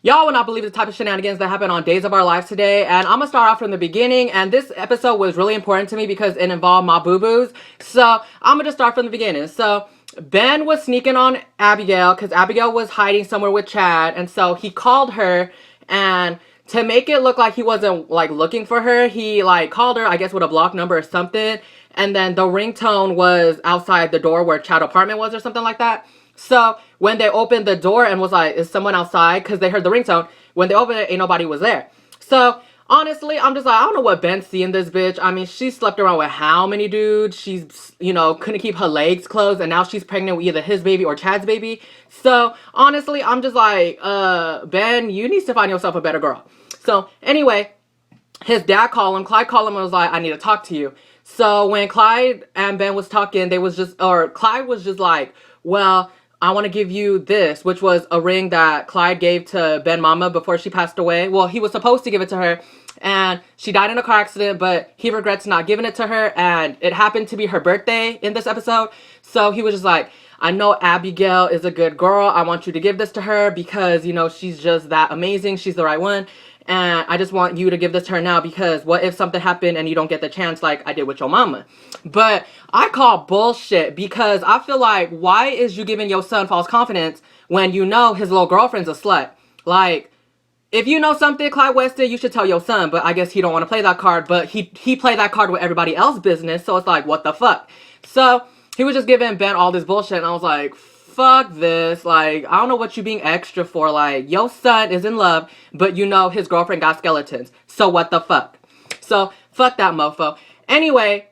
Y'all will not believe the type of shenanigans that happen on Days of Our Lives today. And I'm going to start off from the beginning. And this episode was really important to me because it involved my boo-boos. So I'm going to start from the beginning. So Ben was sneaking on Abigail because Abigail was hiding somewhere with Chad. And so he called her, and to make it look like he wasn't like looking for her, he like called her, I guess with a block number or something. And then the ringtone was outside the door where Chad apartment was or something like that. So when they opened the door and was like, is someone outside? Because they heard the ringtone. When they opened it, ain't nobody was there. So honestly, I'm just like, I don't know what Ben's seeing this bitch. I mean, she slept around with how many dudes? She's, couldn't keep her legs closed. And now she's pregnant with either his baby or Chad's baby. So honestly, I'm just like, Ben, you need to find yourself a better girl. So anyway, his dad called him. Clyde called him and was like, I need to talk to you. So when Clyde and Ben was talking, Clyde was just like, well, I want to give you this, which was a ring that Clyde gave to Ben Mama before she passed away. Well, he was supposed to give it to her, and she died in a car accident, but he regrets not giving it to her, and it happened to be her birthday in this episode. So he was just like, I know Abigail is a good girl. I want you to give this to her because, she's just that amazing. She's the right one. And I just want you to give this to her now because what if something happened and you don't get the chance like I did with your mama? But I call bullshit because I feel like, why is you giving your son false confidence when you know his little girlfriend's a slut? Like, if you know something, Clyde Weston, you should tell your son. But I guess he don't want to play that card. But he played that card with everybody else's business. So it's like, what the fuck? So he was just giving Ben all this bullshit. And I was like, fuck this. Like, I don't know what you being extra for. Like, your son is in love, but his girlfriend got skeletons. So what the fuck? So fuck that mofo. Anyway,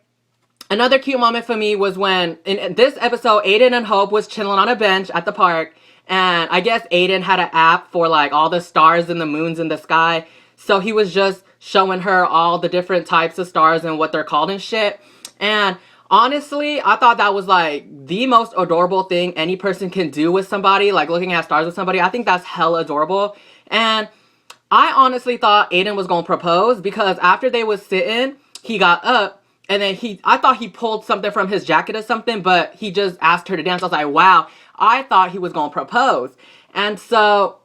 another cute moment for me was when in this episode, Aiden and Hope was chilling on a bench at the park. And I guess Aiden had an app for like all the stars and the moons in the sky. So he was just showing her all the different types of stars and what they're called and shit. And honestly, I thought that was like the most adorable thing any person can do with somebody, like looking at stars with somebody. I think that's hella adorable. And I honestly thought Aiden was going to propose because after they was sitting, he got up and then I thought he pulled something from his jacket or something, but he just asked her to dance. I was like, wow, I thought he was going to propose. And so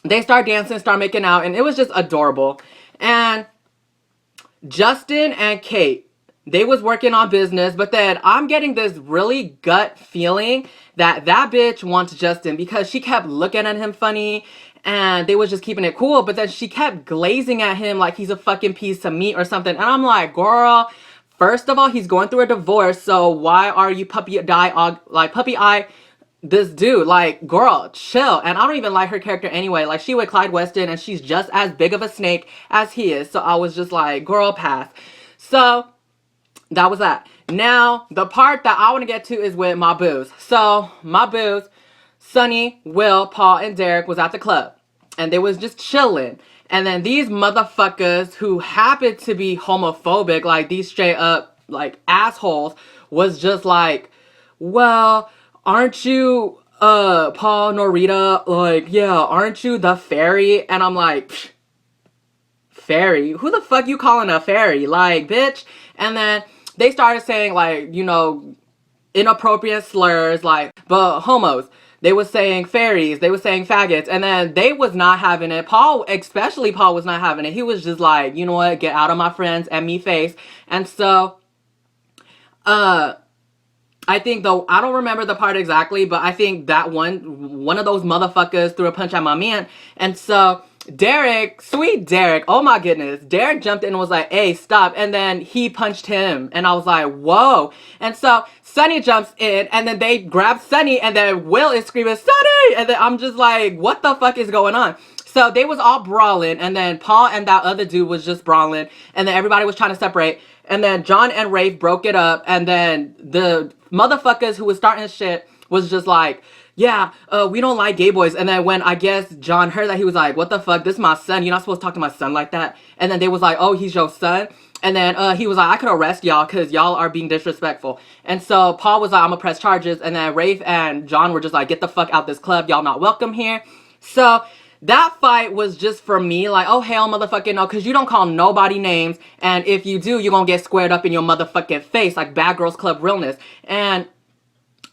they start dancing, start making out, and it was just adorable. And Justin and Kate, they was working on business, but then I'm getting this really gut feeling that bitch wants Justin because she kept looking at him funny and they was just keeping it cool, but then she kept glazing at him like he's a fucking piece of meat or something. And I'm like, girl, first of all, he's going through a divorce, so why are you puppy eye this dude? Like, girl, chill. And I don't even like her character anyway. Like, she with Clyde Weston and she's just as big of a snake as he is. So I was just like, girl, pass. So that was that. Now, the part that I want to get to is with my boos. So, my boos, Sonny, Will, Paul, and Derek was at the club. And they was just chilling. And then these motherfuckers who happened to be homophobic, like these straight up, like, assholes, was just like, well, aren't you, Paul, Norita, like, yeah, aren't you the fairy? And I'm like, psh, fairy? Who the fuck you calling a fairy? Like, bitch. And then they started saying, like, inappropriate slurs, like, but homos. They was saying fairies. They was saying faggots. And then they was not having it. Paul, especially Paul, was not having it. He was just like, you know what? Get out of my friends and me face. And so, I think, though, I don't remember the part exactly, but I think that one of those motherfuckers threw a punch at my man. And so Derek, sweet Derek, oh my goodness, Derek jumped in and was like, hey, stop. And then he punched him. And I was like, whoa. And so Sonny jumps in and then they grab Sonny and then Will is screaming, Sonny! And then I'm just like, what the fuck is going on? So they was all brawling, and then Paul and that other dude was just brawling, and then everybody was trying to separate, and then John and Rafe broke it up, and then the motherfuckers who was starting shit was just like, yeah, we don't like gay boys. And then when I guess John heard that, he was like, what the fuck, this is my son, you're not supposed to talk to my son like that. And then they was like, oh, he's your son? And then he was like, I could arrest y'all because y'all are being disrespectful. And so Paul was like, I'm gonna press charges. And then Rafe and John were just like, get the fuck out this club, y'all not welcome here. So that fight was just for me, like, oh, hell motherfucking no, because you don't call nobody names, and if you do, you're gonna get squared up in your motherfucking face, like Bad Girls Club realness. And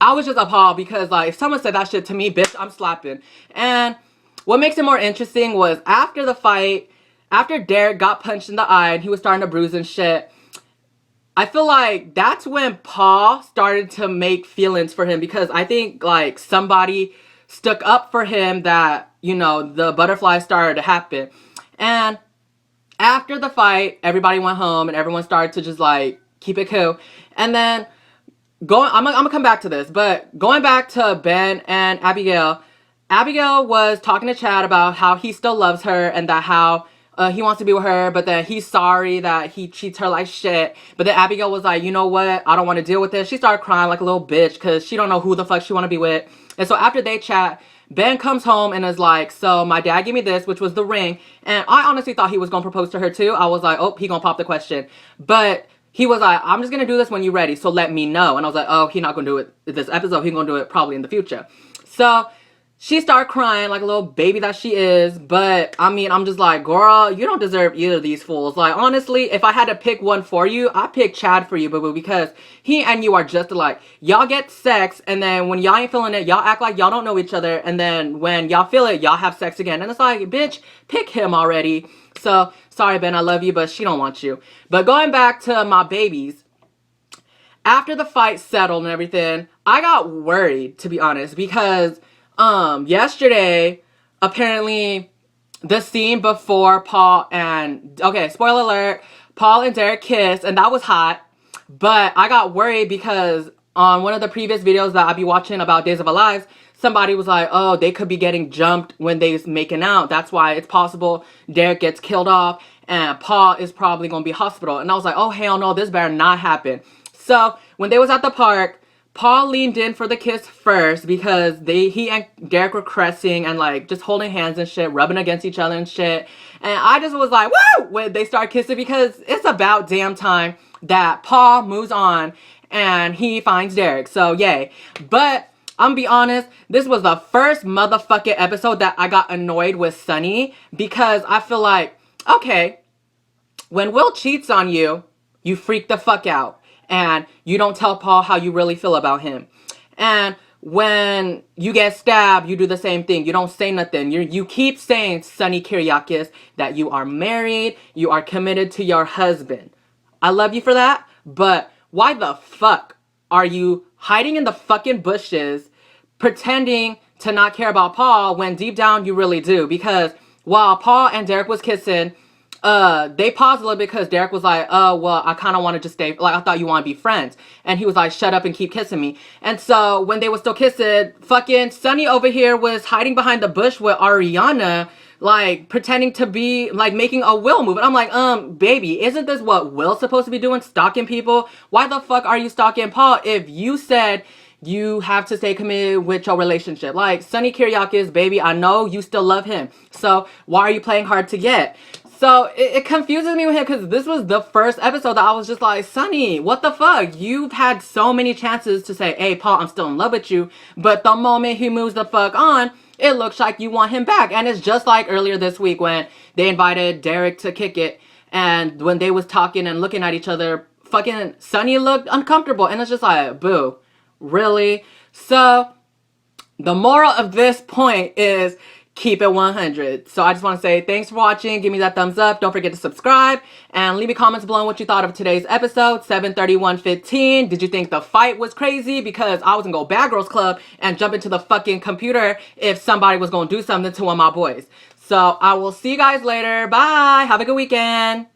I was just appalled because, like, if someone said that shit to me, bitch, I'm slapping. And what makes it more interesting was after the fight, after Derek got punched in the eye and he was starting to bruise and shit, I feel like that's when Paul started to make feelings for him, because I think like somebody stuck up for him that, you know, the butterfly started to happen. And after the fight, everybody went home and everyone started to just like keep it cool. And then I'm gonna come back to this, but going back to Ben and Abigail, Abigail was talking to Chad about how he still loves her and that how he wants to be with her, but then he's sorry that he treats her like shit. But then Abigail was like, you know what? I don't want to deal with this. She started crying like a little bitch because she don't know who the fuck she want to be with. And so after they chat, Ben comes home and is like, so my dad gave me this, which was the ring. And I honestly thought he was going to propose to her too. I was like, oh, he going to pop the question. But he was like, I'm just going to do this when you're ready, so let me know. And I was like, oh, he's not going to do it this episode. He's going to do it probably in the future. So she started crying like a little baby that she is. But, I mean, I'm just like, girl, you don't deserve either of these fools. Like, honestly, if I had to pick one for you, I'd pick Chad for you, boo-boo, because he and you are just alike. Y'all get sex, and then when y'all ain't feeling it, y'all act like y'all don't know each other. And then when y'all feel it, y'all have sex again. And it's like, bitch, pick him already. So, sorry, Ben, I love you, but she don't want you. But going back to my babies, after the fight settled and everything, I got worried, to be honest, because yesterday, apparently, the scene before Paul and, okay, spoiler alert, Paul and Derek kissed, and that was hot. But I got worried because on one of the previous videos that I'd be watching about Days of Our Lives, somebody was like, oh, they could be getting jumped when they're making out. That's why it's possible Derek gets killed off and Paul is probably going to be hospital. And I was like, oh, hell no, this better not happen. So when they was at the park, Paul leaned in for the kiss first because he and Derek were caressing and like just holding hands and shit, rubbing against each other and shit. And I just was like, woo, when they start kissing, because it's about damn time that Paul moves on and he finds Derek. So yay. But I'm gonna be honest, this was the first motherfucking episode that I got annoyed with Sonny, because I feel like, okay, when Will cheats on you, you freak the fuck out and you don't tell Paul how you really feel about him. And when you get stabbed, you do the same thing. You don't say nothing. You keep saying, Sonny Kyriakis, that you are married, you are committed to your husband. I love you for that, but why the fuck are you hiding in the fucking bushes, pretending to not care about Paul when deep down you really do? Because while Paul and Derek was kissing, they paused a little bit because Derek was like, oh, well, I kind of want to just stay, like, I thought you want to be friends. And he was like, shut up and keep kissing me. And so when they were still kissing, fucking Sonny over here was hiding behind the bush with Ariana, like, pretending to be, like, making a Will move. And I'm like, baby, isn't this what Will's supposed to be doing? Stalking people? Why the fuck are you stalking Paul if you said you have to stay committed with your relationship? Like, Sonny Kyriakis, baby, I know you still love him. So why are you playing hard to get? So it confuses me with him, because this was the first episode that I was just like, Sonny, what the fuck? You've had so many chances to say, hey, Paul, I'm still in love with you. But the moment he moves the fuck on, it looks like you want him back. And it's just like earlier this week when they invited Derek to kick it. And when they was talking and looking at each other, fucking Sonny looked uncomfortable. And it's just like, boo, really? So the moral of this point is, keep it 100. So I just want to say thanks for watching. Give me that thumbs up. Don't forget to subscribe. And leave me comments below what you thought of today's episode, 7/31/15. Did you think the fight was crazy? Because I was going to go Bad Girls Club and jump into the fucking computer if somebody was going to do something to one of my boys. So I will see you guys later. Bye. Have a good weekend.